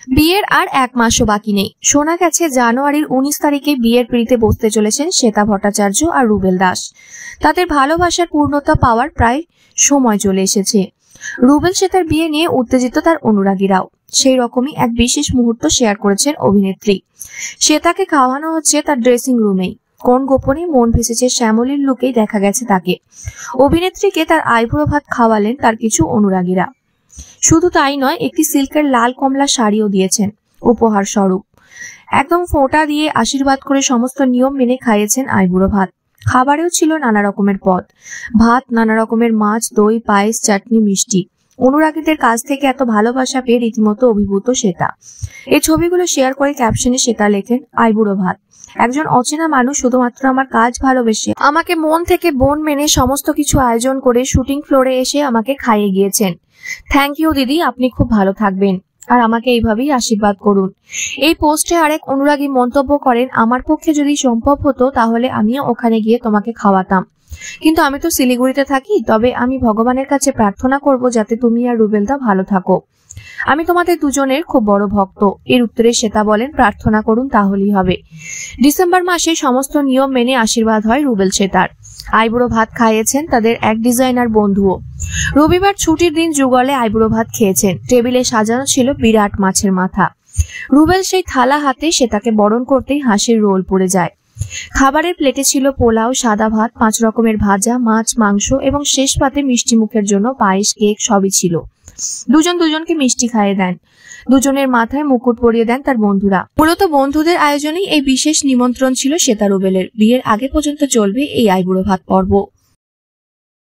বিয়ের আর 1 মাসও বাকি নেই। শোনা গেছে জানুয়ারির 19 তারিখে বিয়ের পিঁড়িতে বসতে চলেছেন শ্বেতা ভট্টাচার্য আর রুবেল দাস। তাদের ভালোবাসার পূর্ণতা পাওয়ার প্রায় সময় চলে এসেছে। রুবেল শ্বেতার বিয়ে নিয়ে উত্তেজিত তার অনুরাগীরাও। সেই রকমই এক বিশেষ মুহূর্ত শেয়ার করেছেন অভিনেত্রী। শ্বেতাকে খাওয়ানো হচ্ছে তার ড্রেসিং রুমেই। কোন গোপনে মন ভেসেছে শ্যামলীর লুকেই দেখা গেছে তাকে। অভিনেত্রীকে তার আইবুড়ো ভাত খাওয়ালেন তার কিছু অনুরাগীরা। শুধু তাই নয়, একটি সিল্কের লাল কমলা শাড়িও দিয়েছেন উপহার স্বরূপ। একদম ফোঁটা দিয়ে আশীর্বাদ করে সমস্ত নিয়ম মেনে খাইয়েছেন আইবুড়ো ভাত। খাবারেও ছিল নানা রকমের পদ, ভাত, নানা রকমের মাছ, দই, পায়েস, চাটনি, মিষ্টি। অনুরাগীদের কাছ থেকে এত ভালোবাসা পেয়ে রীতিমতো অভিভূত শ্বেতা। এই ছবিগুলো শেয়ার করে ক্যাপশনে শ্বেতা লেখেন, আইবুড়ো ভাত, একজন অচেনা মানুষ শুধুমাত্র আমার কাজ ভালোবেসে আমাকে মন থেকে বোন মেনে সমস্ত কিছু আয়োজন করে শুটিং ফ্লোরে এসে আমাকে খাইয়ে গিয়েছেন। থ্যাংক ইউ দিদি, আপনি খুব ভালো থাকবেন আর আমাকে এইভাবেই আশীর্বাদ করুন। এই পোস্টে আরেক অনুরাগী মন্তব্য করেন, আমার পক্ষে যদি সম্ভব হতো তাহলে আমিও ওখানে গিয়ে তোমাকে খাওয়াতাম, কিন্তু আমি তো শিলিগুড়িতে থাকি। তবে আমি ভগবানের কাছে প্রার্থনা করব যাতে তুমি আর রুবেলদা ভালো থাকো। আমি তোমাদের দুজনের খুব বড় ভক্ত। এর উত্তরে শ্বেতা বলেন, প্রার্থনা করুন, তাহলেই হবে। ডিসেম্বর মাসে সমস্ত নিয়ম মেনে আশীর্বাদ হয় রুবেল শ্বেতার। আইবুড়ো ভাত খাইয়েছেন তাদের এক ডিজাইনার বন্ধুও। রবিবার ছুটির দিন যুগলে আইবুড়ো ভাত খেয়েছেন। টেবিলে সাজানো ছিল বিরাট মাছের মাথা। রুবেল সেই থালা হাতে শ্বেতাকে বরণ করতেই হাসির রোল পড়ে যায়। খাবারের প্লেটে ছিল পোলাও, সাদা ভাত, 5 রকমের ভাজা, মাছ, মাংস এবং শেষ পাতে মিষ্টি মুখের জন্য পায়েস, কেক সবই ছিল। দুজন দুজনকে মিষ্টি খাইয়ে দেন। দুজনের মাথায় মুকুট পরিয়ে দেন তার বন্ধুরা। মূলত বন্ধুদের আয়োজনেই এই বিশেষ নিমন্ত্রণ ছিল শ্বেতা রুবেলের। বিয়ের আগে পর্যন্ত চলবে এই আইবুড়ো ভাত পর্ব।